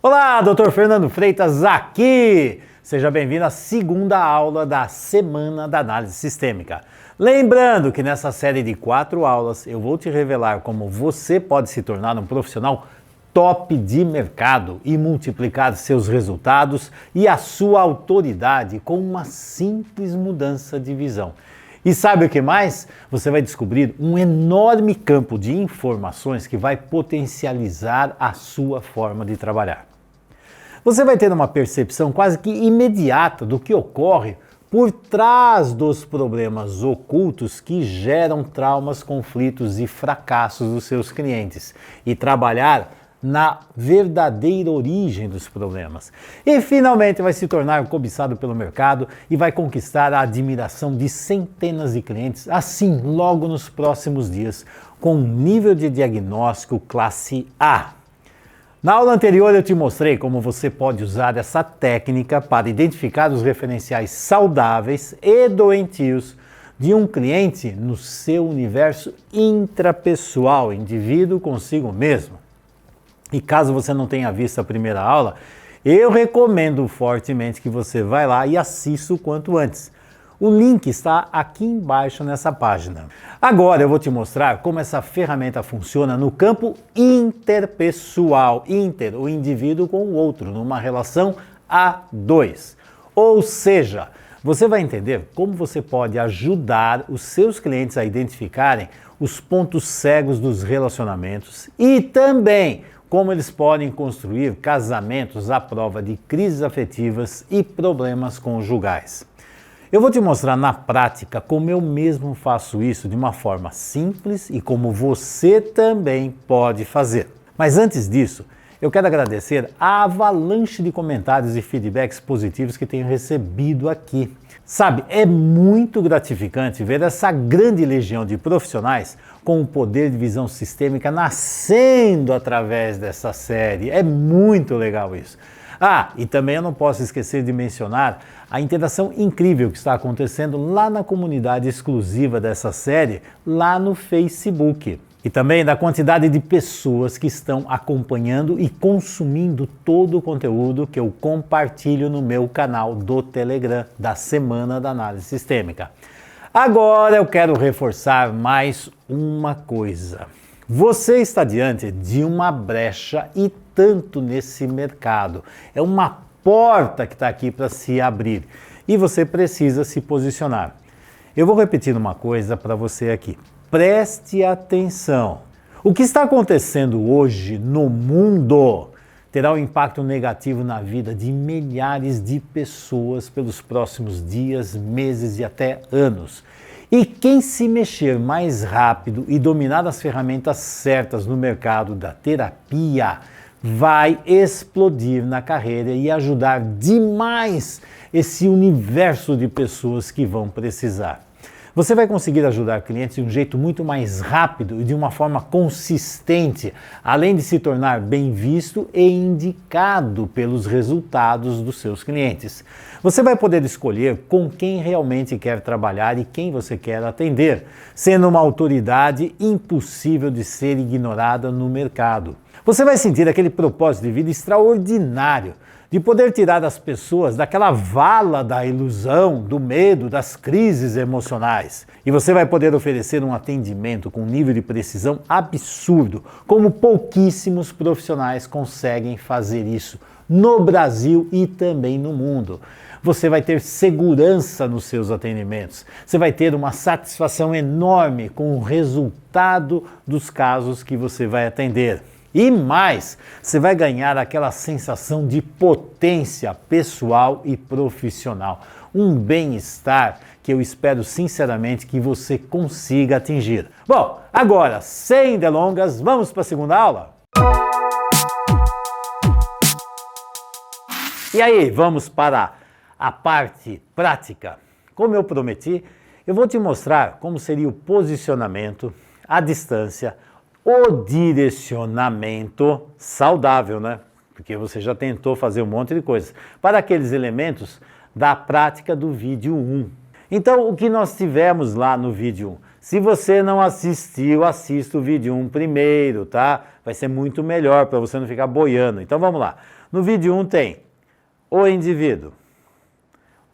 Olá, Dr. Fernando Freitas aqui! Seja bem-vindo à segunda aula da Semana da Análise Sistêmica. Lembrando que nessa série de 4 aulas eu vou te revelar como você pode se tornar um profissional top de mercado e multiplicar seus resultados e a sua autoridade com uma simples mudança de visão. E sabe o que mais? Você vai descobrir um enorme campo de informações que vai potencializar a sua forma de trabalhar. Você vai ter uma percepção quase que imediata do que ocorre por trás dos problemas ocultos que geram traumas, conflitos e fracassos dos seus clientes e trabalhar na verdadeira origem dos problemas. E finalmente vai se tornar cobiçado pelo mercado e vai conquistar a admiração de centenas de clientes, assim logo nos próximos dias, com um nível de diagnóstico classe A. Na aula anterior eu te mostrei como você pode usar essa técnica para identificar os referenciais saudáveis e doentios de um cliente no seu universo intrapessoal, indivíduo consigo mesmo. E caso você não tenha visto a primeira aula, eu recomendo fortemente que você vá lá e assista o quanto antes. O link está aqui embaixo nessa página. Agora eu vou te mostrar como essa ferramenta funciona no campo interpessoal. Inter, o indivíduo com o outro, numa relação a dois. Ou seja, você vai entender como você pode ajudar os seus clientes a identificarem os pontos cegos dos relacionamentos e também como eles podem construir casamentos à prova de crises afetivas e problemas conjugais. Eu vou te mostrar na prática como eu mesmo faço isso de uma forma simples e como você também pode fazer. Mas antes disso, eu quero agradecer a avalanche de comentários e feedbacks positivos que tenho recebido aqui. Sabe, é muito gratificante ver essa grande legião de profissionais com o poder de visão sistêmica nascendo através dessa série. É muito legal isso. E também eu não posso esquecer de mencionar a interação incrível que está acontecendo lá na comunidade exclusiva dessa série, lá no Facebook. E também da quantidade de pessoas que estão acompanhando e consumindo todo o conteúdo que eu compartilho no meu canal do Telegram da Semana da Análise Sistêmica. Agora eu quero reforçar mais uma coisa. Você está diante de uma brecha e tanto nesse mercado. É uma porta que está aqui para se abrir e você precisa se posicionar. Eu vou repetir uma coisa para você aqui. Preste atenção. O que está acontecendo hoje no mundo terá um impacto negativo na vida de milhares de pessoas pelos próximos dias, meses e até anos. E quem se mexer mais rápido e dominar as ferramentas certas no mercado da terapia vai explodir na carreira e ajudar demais esse universo de pessoas que vão precisar. Você vai conseguir ajudar clientes de um jeito muito mais rápido e de uma forma consistente, além de se tornar bem visto e indicado pelos resultados dos seus clientes. Você vai poder escolher com quem realmente quer trabalhar e quem você quer atender, sendo uma autoridade impossível de ser ignorada no mercado. Você vai sentir aquele propósito de vida extraordinário, de poder tirar as pessoas daquela vala da ilusão, do medo, das crises emocionais. E você vai poder oferecer um atendimento com um nível de precisão absurdo, como pouquíssimos profissionais conseguem fazer isso no Brasil e também no mundo. Você vai ter segurança nos seus atendimentos. Você vai ter uma satisfação enorme com o resultado dos casos que você vai atender. E mais, você vai ganhar aquela sensação de potência pessoal e profissional. Um bem-estar que eu espero sinceramente que você consiga atingir. Bom, agora, sem delongas, vamos para a segunda aula? E aí, vamos para a parte prática. Como eu prometi, eu vou te mostrar como seria o posicionamento, a distância, o direcionamento saudável, né? Porque você já tentou fazer um monte de coisas. Para aqueles elementos da prática do vídeo 1. Então, o que nós tivemos lá no vídeo 1? Se você não assistiu, assista o vídeo 1 primeiro, tá? Vai ser muito melhor para você não ficar boiando. Então, vamos lá. No vídeo 1 tem o indivíduo,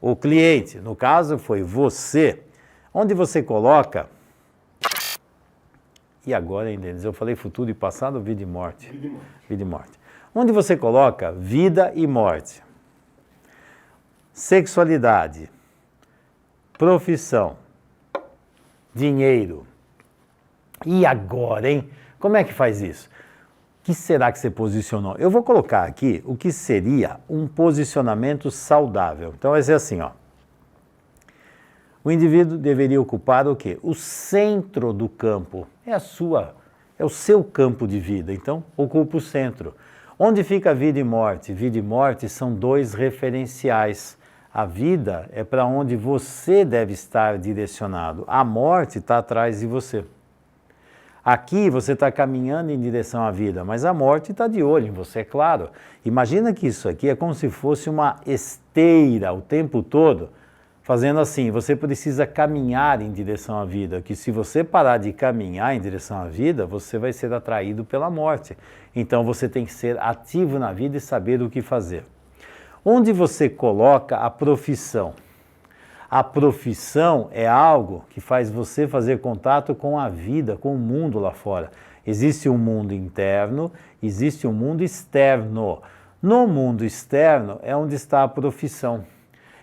o cliente, no caso foi você, onde você coloca, e agora, hein, Denis, eu falei futuro e passado, vida e morte? Vida e morte. Vida e morte. Onde você coloca vida e morte, sexualidade, profissão, dinheiro. E agora, hein? Como é que faz isso? O que será que você posicionou? Eu vou colocar aqui o que seria um posicionamento saudável. Então vai ser assim, ó. O indivíduo deveria ocupar o quê? O centro do campo. É o seu campo de vida. Então, ocupa o centro. Onde fica vida e morte? Vida e morte são dois referenciais. A vida é para onde você deve estar direcionado. A morte está atrás de você. Aqui você está caminhando em direção à vida, mas a morte está de olho em você, é claro. Imagina que isso aqui é como se fosse uma esteira o tempo todo, fazendo assim, você precisa caminhar em direção à vida, que se você parar de caminhar em direção à vida, você vai ser atraído pela morte. Então você tem que ser ativo na vida e saber o que fazer. Onde você coloca a profissão? A profissão é algo que faz você fazer contato com a vida, com o mundo lá fora. Existe um mundo interno, existe um mundo externo. No mundo externo é onde está a profissão.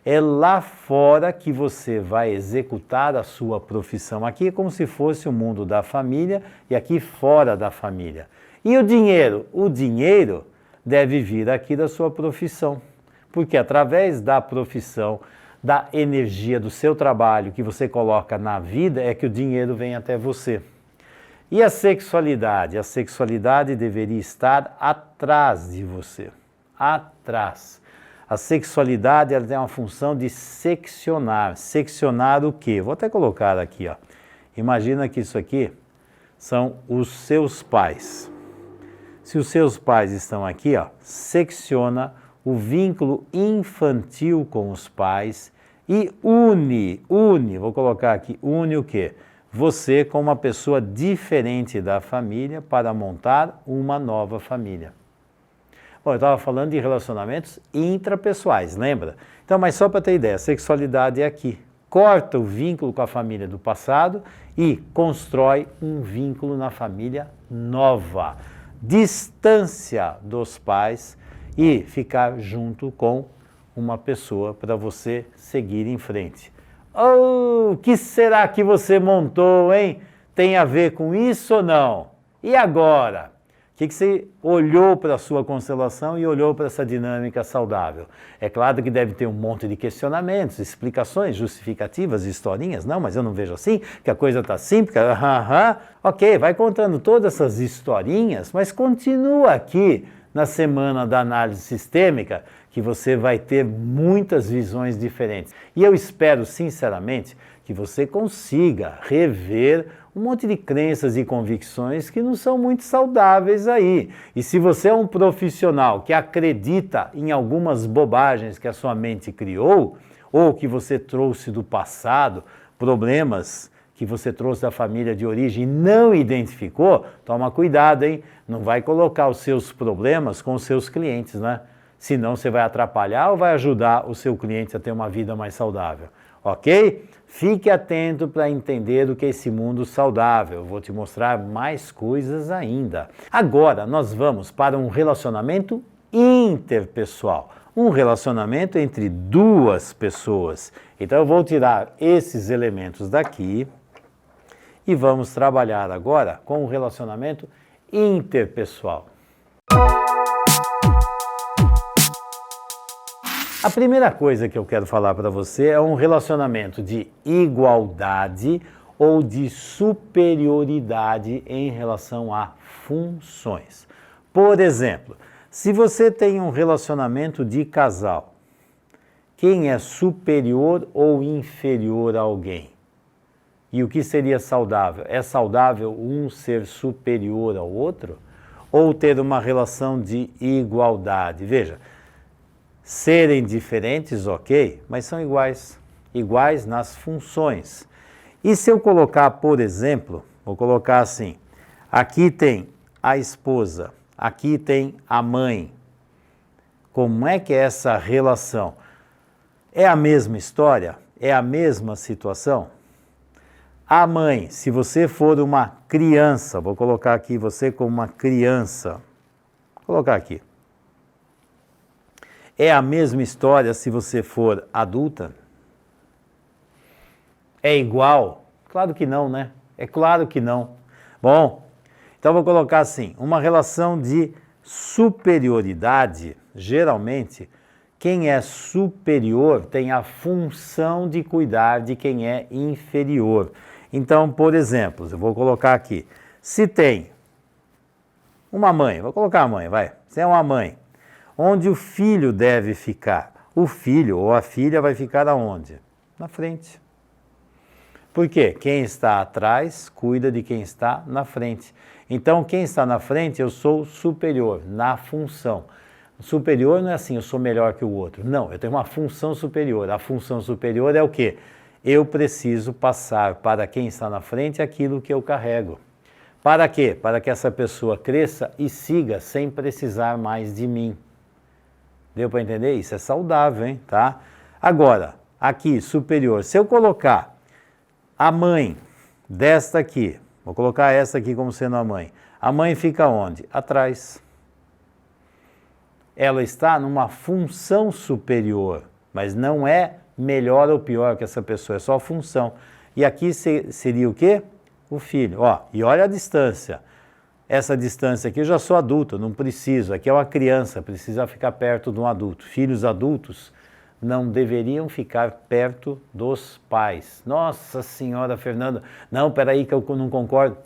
É lá fora que você vai executar a sua profissão. Aqui é como se fosse o mundo da família e aqui fora da família. E o dinheiro? O dinheiro deve vir aqui da sua profissão. Porque através da profissão, da energia do seu trabalho que você coloca na vida é que o dinheiro vem até você. E a sexualidade? A sexualidade deveria estar atrás de você. Atrás. A sexualidade ela tem uma função de seccionar. Seccionar o quê? Vou até colocar aqui, ó. Imagina que isso aqui são os seus pais. Se os seus pais estão aqui, ó, secciona o vínculo infantil com os pais e une, vou colocar aqui, une o quê? Você com uma pessoa diferente da família para montar uma nova família. Bom, eu estava falando de relacionamentos intrapessoais, lembra? Então, mas só para ter ideia, a sexualidade é aqui. Corta o vínculo com a família do passado e constrói um vínculo na família nova. Distância dos pais e ficar junto com uma pessoa para você seguir em frente. Oh, o que será que você montou, hein? Tem a ver com isso ou não? E agora? O que você olhou para a sua constelação e olhou para essa dinâmica saudável? É claro que deve ter um monte de questionamentos, explicações, justificativas, historinhas. Não, mas eu não vejo assim, que a coisa está assim, porque... Ok, vai contando todas essas historinhas, mas continua aqui na semana da análise sistêmica, que você vai ter muitas visões diferentes. E eu espero, sinceramente, que você consiga rever um monte de crenças e convicções que não são muito saudáveis aí. E se você é um profissional que acredita em algumas bobagens que a sua mente criou, ou que você trouxe do passado, problemas que você trouxe da família de origem e não identificou, toma cuidado, hein? Não vai colocar os seus problemas com os seus clientes, né? Senão você vai atrapalhar ou vai ajudar o seu cliente a ter uma vida mais saudável, ok? Fique atento para entender o que é esse mundo saudável. Eu vou te mostrar mais coisas ainda. Agora nós vamos para um relacionamento interpessoal. Um relacionamento entre duas pessoas. Então eu vou tirar esses elementos daqui e vamos trabalhar agora com o relacionamento interpessoal. A primeira coisa que eu quero falar para você é um relacionamento de igualdade ou de superioridade em relação a funções. Por exemplo, se você tem um relacionamento de casal, quem é superior ou inferior a alguém? E o que seria saudável? É saudável um ser superior ao outro? Ou ter uma relação de igualdade? Veja, serem diferentes, ok, mas são iguais. Iguais nas funções. E se eu colocar, por exemplo, vou colocar assim, aqui tem a esposa, aqui tem a mãe. Como é que é essa relação? É a mesma história? É a mesma situação? A mãe, se você for uma criança, vou colocar aqui você como uma criança, vou colocar aqui. É a mesma história se você for adulta? É igual? Claro que não, né? É claro que não. Bom, então vou colocar assim, uma relação de superioridade, geralmente, quem é superior tem a função de cuidar de quem é inferior. Então, por exemplo, eu vou colocar aqui, se tem uma mãe, vou colocar a mãe, vai, se é uma mãe, onde o filho deve ficar? O filho ou a filha vai ficar aonde? Na frente. Por quê? Quem está atrás cuida de quem está na frente. Então, quem está na frente, eu sou superior na função. Superior não é assim, eu sou melhor que o outro. Não, eu tenho uma função superior. A função superior é o quê? Eu preciso passar para quem está na frente aquilo que eu carrego. Para quê? Para que essa pessoa cresça e siga sem precisar mais de mim. Deu para entender? Isso é saudável, hein? Tá? Agora, aqui, superior. Se eu colocar a mãe desta aqui, vou colocar essa aqui como sendo a mãe fica onde? Atrás. Ela está numa função superior, mas não é melhor ou pior que essa pessoa, é só a função. E aqui seria o quê? O filho. Ó, e olha a distância. Essa distância aqui eu já sou adulto, não preciso. Aqui é uma criança, precisa ficar perto de um adulto. Filhos adultos não deveriam ficar perto dos pais. Nossa Senhora Fernanda, não, peraí que eu não concordo.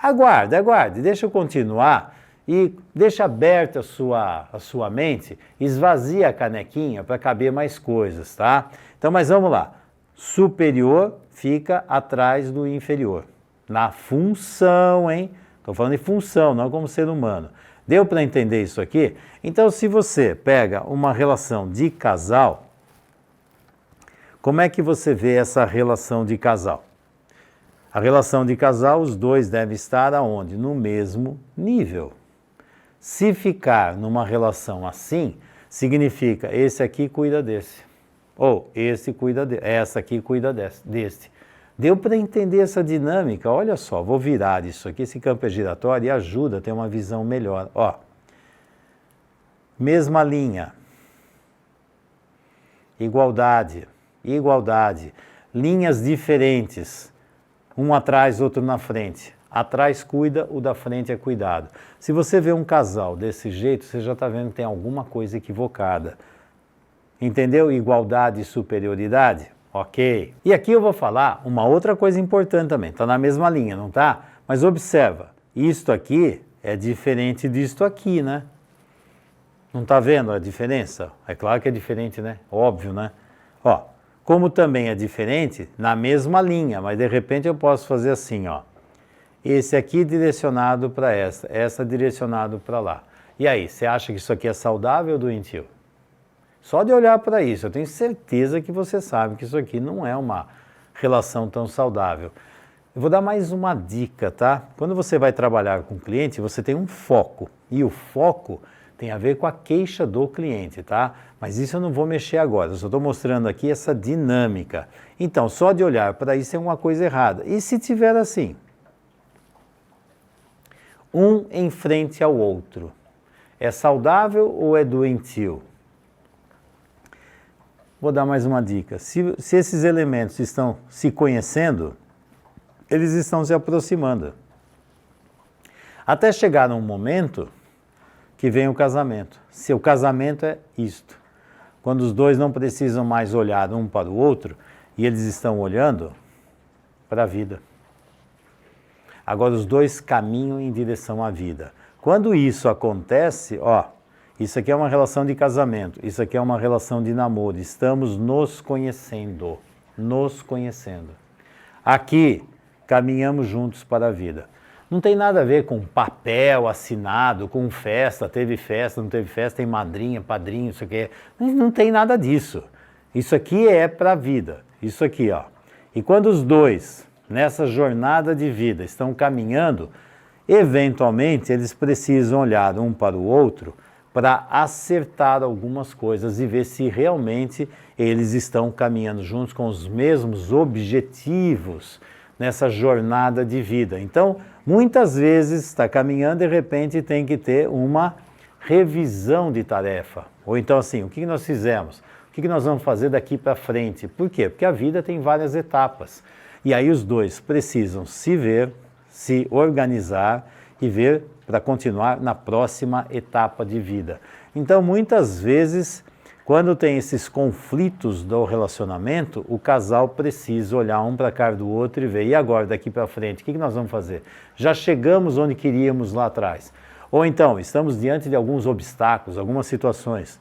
Aguarde, deixa eu continuar e deixa aberta a sua mente, esvazia a canequinha para caber mais coisas, tá? Então, mas vamos lá. Superior fica atrás do inferior. Na função, hein? Estou falando de função, não como ser humano. Deu para entender isso aqui? Então, se você pega uma relação de casal, como é que você vê essa relação de casal? A relação de casal, os dois devem estar aonde? No mesmo nível. Se ficar numa relação assim, significa esse aqui cuida desse. Ou esse cuida desse. Essa aqui cuida desse. Deu para entender essa dinâmica? Olha só, vou virar isso aqui, esse campo é giratório e ajuda a ter uma visão melhor. Ó, mesma linha. Igualdade. Linhas diferentes. Um atrás, outro na frente. Atrás cuida, o da frente é cuidado. Se você vê um casal desse jeito, você já está vendo que tem alguma coisa equivocada. Entendeu? Igualdade e superioridade? Ok. E aqui eu vou falar uma outra coisa importante também. Está na mesma linha, não está? Mas observa, isto aqui é diferente disto aqui, né? Não está vendo a diferença? É claro que é diferente, né? Óbvio, né? Ó, como também é diferente, na mesma linha, mas de repente eu posso fazer assim, ó. Esse aqui direcionado para essa direcionado para lá. E aí, você acha que isso aqui é saudável ou doentio? Só de olhar para isso, eu tenho certeza que você sabe que isso aqui não é uma relação tão saudável. Eu vou dar mais uma dica, tá? Quando você vai trabalhar com o cliente, você tem um foco. E o foco tem a ver com a queixa do cliente, tá? Mas isso eu não vou mexer agora, eu só estou mostrando aqui essa dinâmica. Então, só de olhar para isso é uma coisa errada. E se tiver assim? Um em frente ao outro. É saudável ou é doentio? Vou dar mais uma dica. Se esses elementos estão se conhecendo, eles estão se aproximando. Até chegar num momento que vem o casamento. Se o casamento é isto. Quando os dois não precisam mais olhar um para o outro e eles estão olhando para a vida. Agora os dois caminham em direção à vida. Quando isso acontece, ó, isso aqui é uma relação de casamento, isso aqui é uma relação de namoro, estamos nos conhecendo. Aqui, caminhamos juntos para a vida. Não tem nada a ver com papel assinado, com festa, não teve festa, tem madrinha, padrinho, isso aqui. Não tem nada disso. Isso aqui é para a vida, isso aqui, ó. E quando os dois, nessa jornada de vida, estão caminhando, eventualmente eles precisam olhar um para o outro para acertar algumas coisas e ver se realmente eles estão caminhando juntos com os mesmos objetivos nessa jornada de vida. Então, muitas vezes está caminhando, de repente tem que ter uma revisão de tarefa. Ou então assim, o que nós fizemos? O que nós vamos fazer daqui para frente? Por quê? Porque a vida tem várias etapas. E aí os dois precisam se ver, se organizar e ver para continuar na próxima etapa de vida. Então, muitas vezes, quando tem esses conflitos do relacionamento, o casal precisa olhar um para a cara do outro e ver, e agora, daqui para frente, o que nós vamos fazer? Já chegamos onde queríamos lá atrás. Ou então, estamos diante de alguns obstáculos, algumas situações.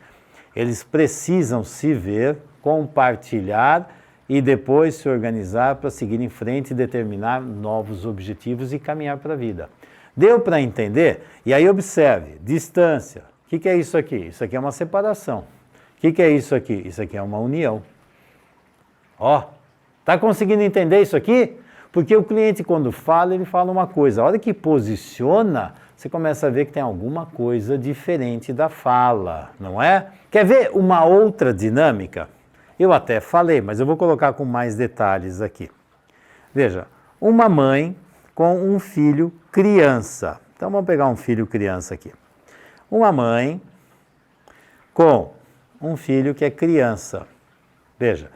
Eles precisam se ver, compartilhar e depois se organizar para seguir em frente e determinar novos objetivos e caminhar para a vida. Deu para entender? E aí observe, distância. O que é isso aqui? Isso aqui é uma separação. O que é isso aqui? Isso aqui é uma união. Ó, tá conseguindo entender isso aqui? Porque o cliente, quando fala, ele fala uma coisa. A hora que posiciona, você começa a ver que tem alguma coisa diferente da fala, não é? Quer ver uma outra dinâmica? Eu até falei, mas eu vou colocar com mais detalhes aqui. Veja, uma mãe com um filho criança. Então vamos pegar um filho criança aqui. Uma mãe com um filho que é criança. Veja,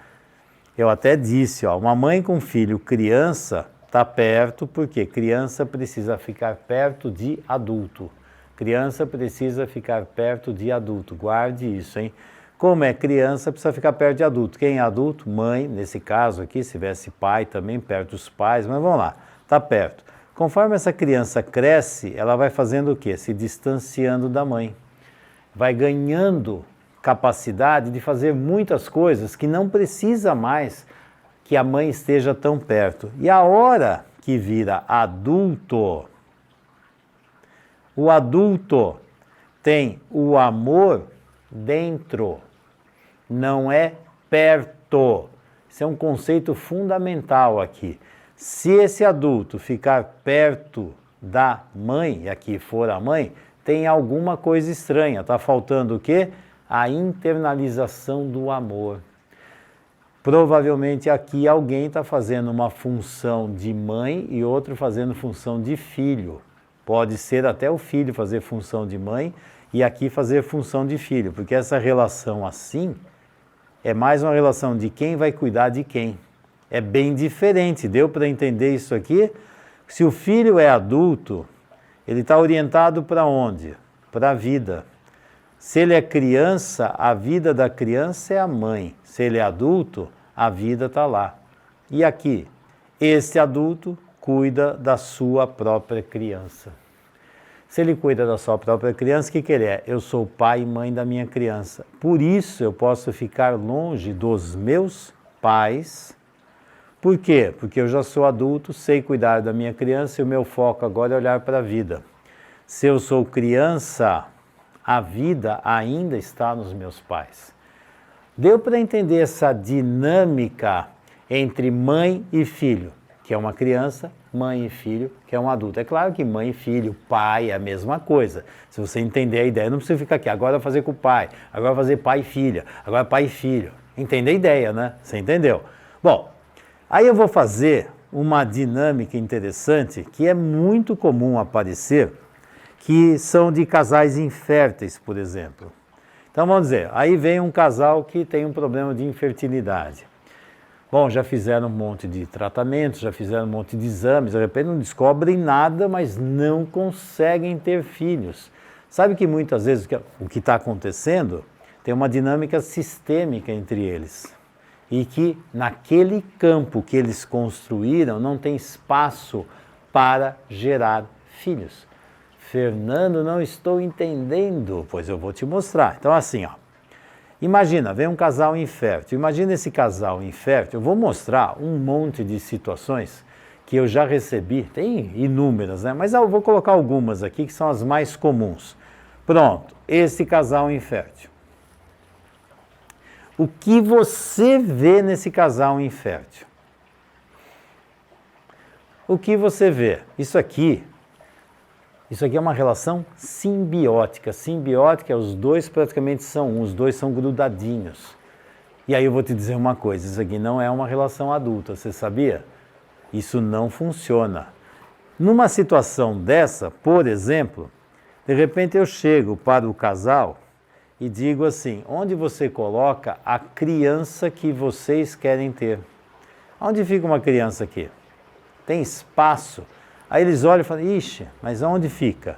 eu até disse, ó, uma mãe com filho criança está perto, porque criança precisa ficar perto de adulto. Criança precisa ficar perto de adulto. Guarde isso, hein? Como é criança, precisa ficar perto de adulto. Quem é adulto? Mãe, nesse caso aqui, se tivesse pai também, perto dos pais, mas vamos lá, está perto. Conforme essa criança cresce, ela vai fazendo o quê? Se distanciando da mãe. Vai ganhando capacidade de fazer muitas coisas que não precisa mais que a mãe esteja tão perto. E a hora que vira adulto, o adulto tem o amor dentro, não é perto. Isso é um conceito fundamental aqui. Se esse adulto ficar perto da mãe, e aqui for a mãe, tem alguma coisa estranha. Está faltando o quê? A internalização do amor. Provavelmente aqui alguém está fazendo uma função de mãe e outro fazendo função de filho. Pode ser até o filho fazer função de mãe e aqui fazer função de filho, porque essa relação assim é mais uma relação de quem vai cuidar de quem. É bem diferente, deu para entender isso aqui? Se o filho é adulto, ele está orientado para onde? Para a vida. Se ele é criança, a vida da criança é a mãe. Se ele é adulto, a vida está lá. E aqui, este adulto cuida da sua própria criança. Se ele cuida da sua própria criança, o que ele é? Eu sou pai e mãe da minha criança. Por isso eu posso ficar longe dos meus pais. Por quê? Porque eu já sou adulto, sei cuidar da minha criança e o meu foco agora é olhar para a vida. Se eu sou criança, a vida ainda está nos meus pais. Deu para entender essa dinâmica entre mãe e filho, que é uma criança, mãe e filho, que é um adulto. É claro que mãe e filho, pai é a mesma coisa. Se você entender a ideia, não precisa ficar aqui, agora fazer com o pai, agora fazer pai e filha, agora pai e filho. Entende a ideia, né? Você entendeu? Bom, aí eu vou fazer uma dinâmica interessante que é muito comum aparecer, que são de casais inférteis, por exemplo. Então vamos dizer, aí vem um casal que tem um problema de infertilidade. Bom, já fizeram um monte de tratamentos, já fizeram um monte de exames, de repente não descobrem nada, mas não conseguem ter filhos. Sabe que muitas vezes o que está acontecendo tem uma dinâmica sistêmica entre eles. E que naquele campo que eles construíram não tem espaço para gerar filhos. Fernando, não estou entendendo. Pois eu vou te mostrar. Então assim, ó. Imagina, vem um casal infértil. Imagina esse casal infértil. Eu vou mostrar um monte de situações que eu já recebi. Tem inúmeras, né? Mas eu vou colocar algumas aqui que são as mais comuns. Pronto, esse casal infértil. O que você vê nesse casal infértil? O que você vê? Isso Isso aqui é uma relação simbiótica. Simbiótica é os dois praticamente são um, os dois são grudadinhos. E aí eu vou te dizer uma coisa, isso aqui não é uma relação adulta, você sabia? Isso não funciona. Numa situação dessa, por exemplo, de repente eu chego para o casal e digo assim, onde você coloca a criança que vocês querem ter? Onde fica uma criança aqui? Tem espaço? Aí eles olham e falam, ixi, mas onde fica?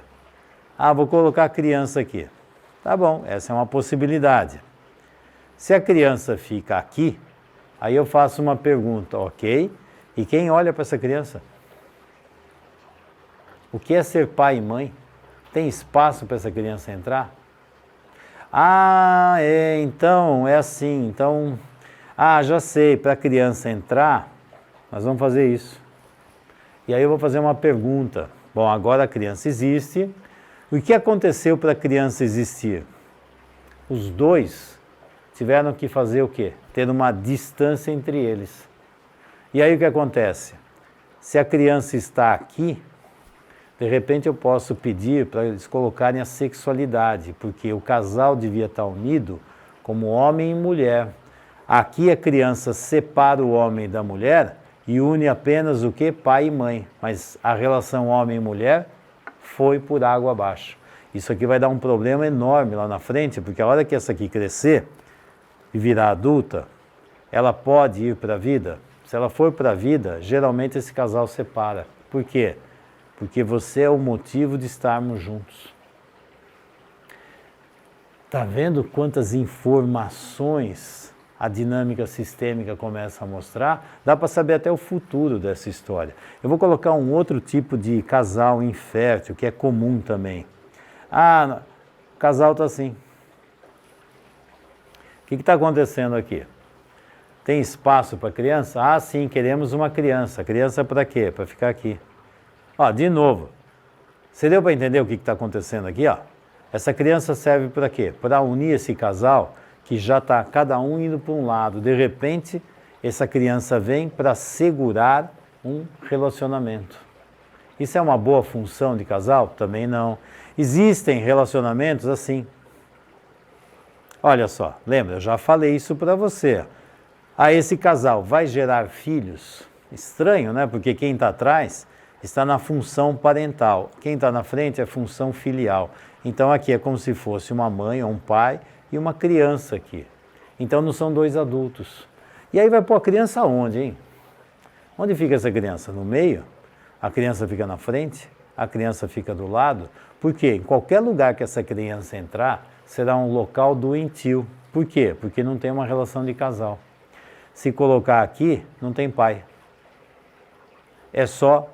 Ah, vou colocar a criança aqui. Tá bom, essa é uma possibilidade. Se a criança fica aqui, aí eu faço uma pergunta, ok? E quem olha para essa criança? O que é ser pai e mãe? Tem espaço para essa criança entrar? Ah, então, é assim, então... Ah, já sei, para a criança entrar, nós vamos fazer isso. E aí eu vou fazer uma pergunta. Bom, agora a criança existe. O que aconteceu para a criança existir? Os dois tiveram que fazer o quê? Ter uma distância entre eles. E aí o que acontece? Se a criança está aqui, de repente eu posso pedir para eles colocarem a sexualidade, porque o casal devia estar unido como homem e mulher. Aqui a criança separa o homem da mulher e une apenas o que? Pai e mãe. Mas a relação homem e mulher foi por água abaixo. Isso aqui vai dar um problema enorme lá na frente, porque a hora que essa aqui crescer e virar adulta, ela pode ir para a vida. Se ela for para a vida, geralmente esse casal separa. Por quê? Porque você é o motivo de estarmos juntos. Está vendo quantas informações a dinâmica sistêmica começa a mostrar? Dá para saber até o futuro dessa história. Eu vou colocar um outro tipo de casal infértil, que é comum também. Ah, o casal está assim. O que está acontecendo aqui? Tem espaço para criança? Ah, sim, queremos uma criança. Criança para quê? Para ficar aqui. Ó, de novo. Você deu para entender o que está acontecendo aqui? Ó? Essa criança serve para quê? Para unir esse casal que já está cada um indo para um lado. De repente, essa criança vem para segurar um relacionamento. Isso é uma boa função de casal? Também não. Existem relacionamentos assim. Olha só, lembra, eu já falei isso para você. Ah, esse casal vai gerar filhos? Estranho, né? Porque quem está atrás está na função parental. Quem está na frente é função filial. Então aqui é como se fosse uma mãe ou um pai e uma criança aqui. Então não são dois adultos. E aí vai pôr a criança onde, hein? Onde fica essa criança? No meio? A criança fica na frente? A criança fica do lado? Por quê? Em qualquer lugar que essa criança entrar, será um local doentio. Por quê? Porque não tem uma relação de casal. Se colocar aqui, não tem pai. É só,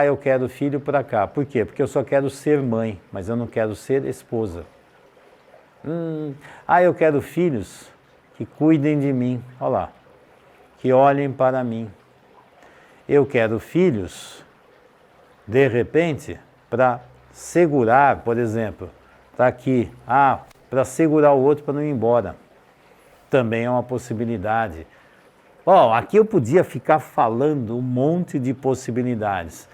eu quero filho para cá. Por quê? Porque eu só quero ser mãe, mas eu não quero ser esposa. Eu quero filhos que cuidem de mim. Olha lá, que olhem para mim. Eu quero filhos, de repente, para segurar, por exemplo, está aqui, para segurar o outro para não ir embora. Também é uma possibilidade. Aqui eu podia ficar falando um monte de possibilidades.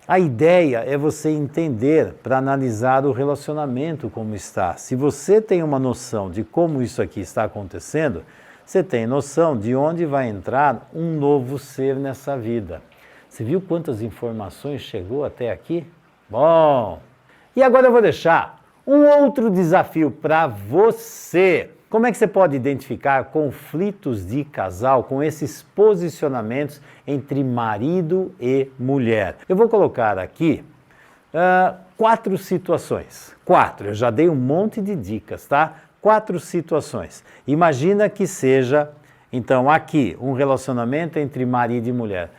A ideia é você entender para analisar o relacionamento como está. Se você tem uma noção de como isso aqui está acontecendo, você tem noção de onde vai entrar um novo ser nessa vida. Você viu quantas informações chegou até aqui? Bom, e agora eu vou deixar um outro desafio para você. Como é que você pode identificar conflitos de casal com esses posicionamentos entre marido e mulher? Eu vou colocar aqui 4 situações. 4, eu já dei um monte de dicas, tá? 4 situações. Imagina que seja, então, aqui, um relacionamento entre marido e mulher.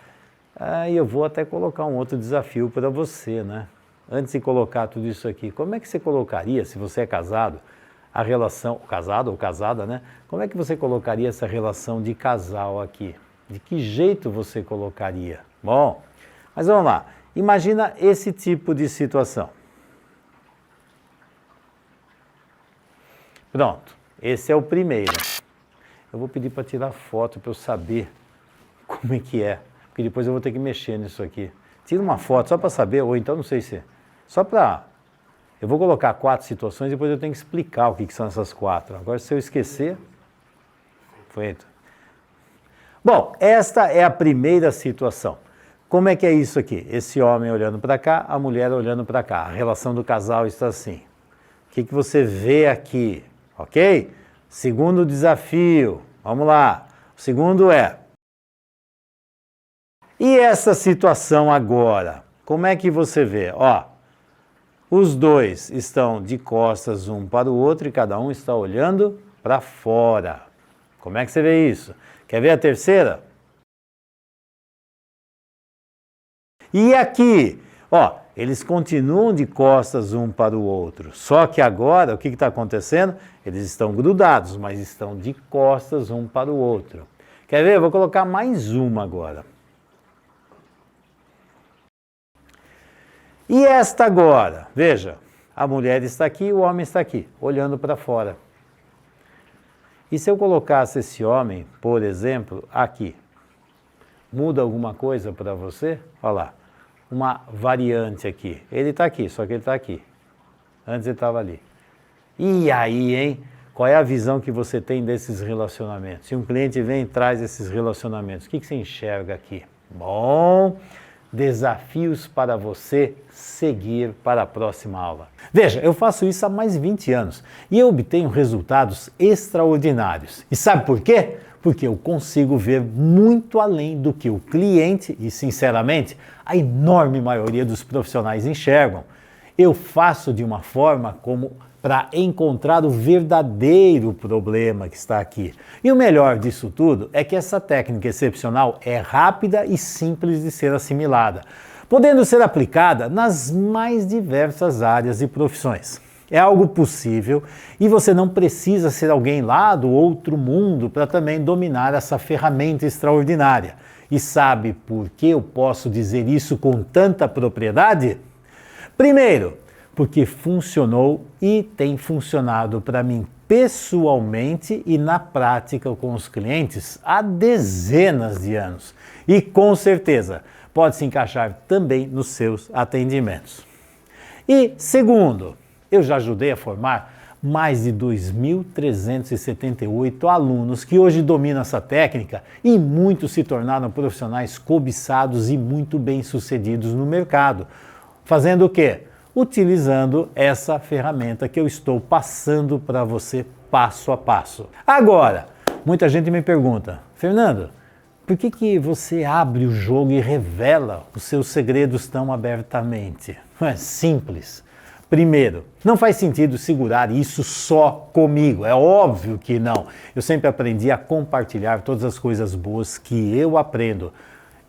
E eu vou até colocar um outro desafio para você, né? Antes de colocar tudo isso aqui, como é que você colocaria, se você é casado, a relação, casado ou casada, né? Como é que você colocaria essa relação de casal aqui? De que jeito você colocaria? Bom, mas vamos lá. Imagina esse tipo de situação. Pronto, esse é o primeiro. Eu vou pedir para tirar foto para eu saber como é que é, porque depois eu vou ter que mexer nisso aqui. Tira uma foto só para saber, ou então não sei se Só para... Eu vou colocar 4 situações e depois eu tenho que explicar o que são essas 4. Agora, se eu esquecer... Feito. Bom, esta é a primeira situação. Como é que é isso aqui? Esse homem olhando para cá, a mulher olhando para cá. A relação do casal está assim. O que você vê aqui? Ok? Segundo desafio. Vamos lá. O segundo é... E essa situação agora? Como é que você vê? Ó, os dois estão de costas um para o outro e cada um está olhando para fora. Como é que você vê isso? Quer ver a terceira? E aqui, ó, eles continuam de costas um para o outro. Só que agora, o que está acontecendo? Eles estão grudados, mas estão de costas um para o outro. Quer ver? Eu vou colocar mais uma agora. E esta agora? Veja, a mulher está aqui, o homem está aqui, olhando para fora. E se eu colocasse esse homem, por exemplo, aqui? Muda alguma coisa para você? Olha lá, uma variante aqui. Ele está aqui, só que ele está aqui. Antes ele estava ali. E aí, hein? Qual é a visão que você tem desses relacionamentos? Se um cliente vem e traz esses relacionamentos, o que você enxerga aqui? Bom, desafios para você seguir para a próxima aula. Veja, eu faço isso há mais de 20 anos e eu obtenho resultados extraordinários. E sabe por quê? Porque eu consigo ver muito além do que o cliente e, sinceramente, a enorme maioria dos profissionais enxergam. Eu faço de uma forma como para encontrar o verdadeiro problema que está aqui. E o melhor disso tudo é que essa técnica excepcional é rápida e simples de ser assimilada, podendo ser aplicada nas mais diversas áreas e profissões. É algo possível e você não precisa ser alguém lá do outro mundo para também dominar essa ferramenta extraordinária. E sabe por que eu posso dizer isso com tanta propriedade? Primeiro, porque funcionou e tem funcionado para mim pessoalmente e na prática com os clientes há dezenas de anos. E com certeza pode se encaixar também nos seus atendimentos. E segundo, eu já ajudei a formar mais de 2.378 alunos que hoje dominam essa técnica e muitos se tornaram profissionais cobiçados e muito bem-sucedidos no mercado. Fazendo o quê? Utilizando essa ferramenta que eu estou passando para você passo a passo. Agora, muita gente me pergunta, Fernando, por que você abre o jogo e revela os seus segredos tão abertamente? É simples. Primeiro, não faz sentido segurar isso só comigo, é óbvio que não. Eu sempre aprendi a compartilhar todas as coisas boas que eu aprendo.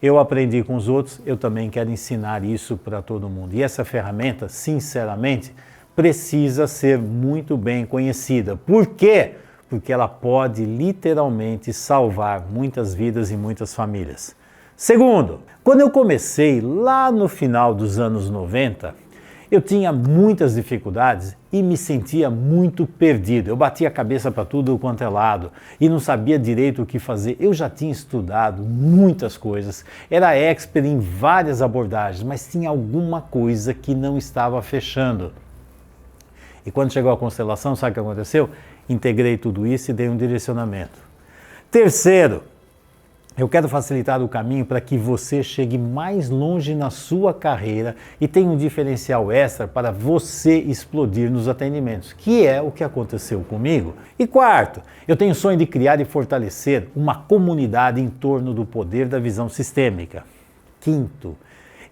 Eu aprendi com os outros, eu também quero ensinar isso para todo mundo. E essa ferramenta, sinceramente, precisa ser muito bem conhecida. Por quê? Porque ela pode literalmente salvar muitas vidas e muitas famílias. Segundo, quando eu comecei lá no final dos anos 90, eu tinha muitas dificuldades e me sentia muito perdido. Eu batia a cabeça para tudo quanto é lado e não sabia direito o que fazer. Eu já tinha estudado muitas coisas, era expert em várias abordagens, mas tinha alguma coisa que não estava fechando. E quando chegou a constelação, sabe o que aconteceu? Integrei tudo isso e dei um direcionamento. Terceiro, eu quero facilitar o caminho para que você chegue mais longe na sua carreira e tenha um diferencial extra para você explodir nos atendimentos, que é o que aconteceu comigo. E quarto, eu tenho o sonho de criar e fortalecer uma comunidade em torno do poder da visão sistêmica. Quinto,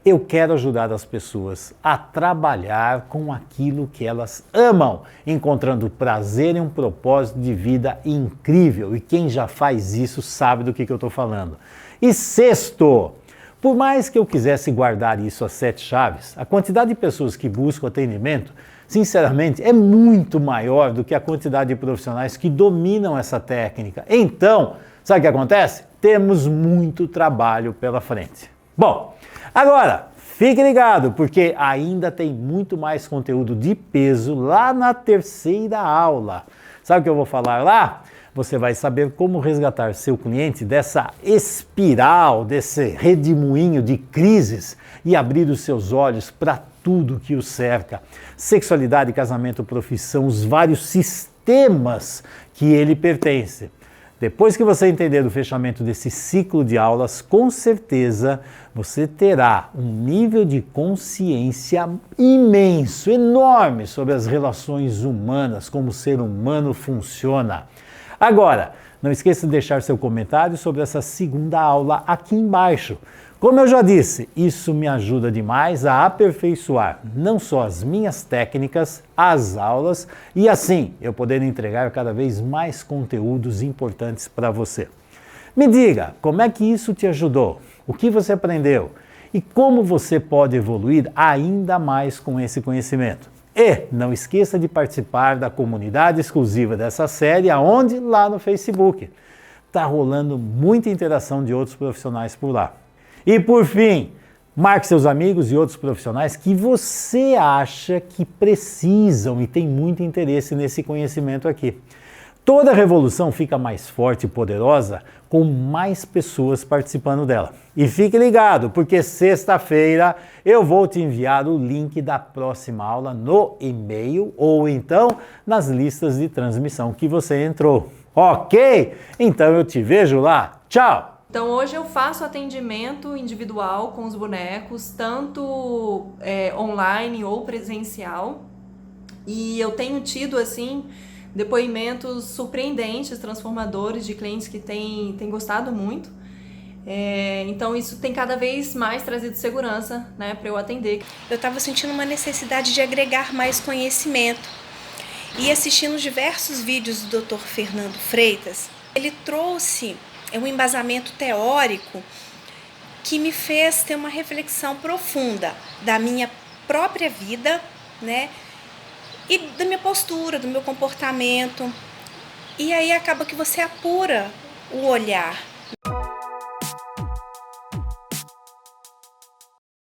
eu quero ajudar as pessoas a trabalhar com aquilo que elas amam, encontrando prazer em um propósito de vida incrível. E quem já faz isso sabe do que eu estou falando. E sexto, por mais que eu quisesse guardar isso a 7 chaves, a quantidade de pessoas que buscam atendimento, sinceramente, é muito maior do que a quantidade de profissionais que dominam essa técnica. Então, sabe o que acontece? Temos muito trabalho pela frente. Bom, agora, fique ligado, porque ainda tem muito mais conteúdo de peso lá na terceira aula. Sabe o que eu vou falar lá? Você vai saber como resgatar seu cliente dessa espiral, desse redemoinho de crises e abrir os seus olhos para tudo que o cerca. Sexualidade, casamento, profissão, os vários sistemas que ele pertence. Depois que você entender o fechamento desse ciclo de aulas, com certeza você terá um nível de consciência imenso, enorme sobre as relações humanas, como o ser humano funciona. Agora, não esqueça de deixar seu comentário sobre essa segunda aula aqui embaixo. Como eu já disse, isso me ajuda demais a aperfeiçoar não só as minhas técnicas, as aulas e assim eu poder entregar cada vez mais conteúdos importantes para você. Me diga, como é que isso te ajudou? O que você aprendeu? E como você pode evoluir ainda mais com esse conhecimento? E não esqueça de participar da comunidade exclusiva dessa série, aonde? Lá no Facebook. Tá rolando muita interação de outros profissionais por lá. E por fim, marque seus amigos e outros profissionais que você acha que precisam e tem muito interesse nesse conhecimento aqui. Toda revolução fica mais forte e poderosa com mais pessoas participando dela. E fique ligado, porque sexta-feira eu vou te enviar o link da próxima aula no e-mail ou então nas listas de transmissão que você entrou. Ok? Então eu te vejo lá. Tchau! Então hoje eu faço atendimento individual com os bonecos, tanto online ou presencial, e eu tenho tido assim depoimentos surpreendentes, transformadores de clientes que têm gostado muito. Então isso tem cada vez mais trazido segurança, né, para eu atender. Eu estava sentindo uma necessidade de agregar mais conhecimento e assistindo diversos vídeos do Dr. Fernando Freitas, ele trouxe um embasamento teórico que me fez ter uma reflexão profunda da minha própria vida, né? E da minha postura, do meu comportamento. E aí acaba que você apura o olhar.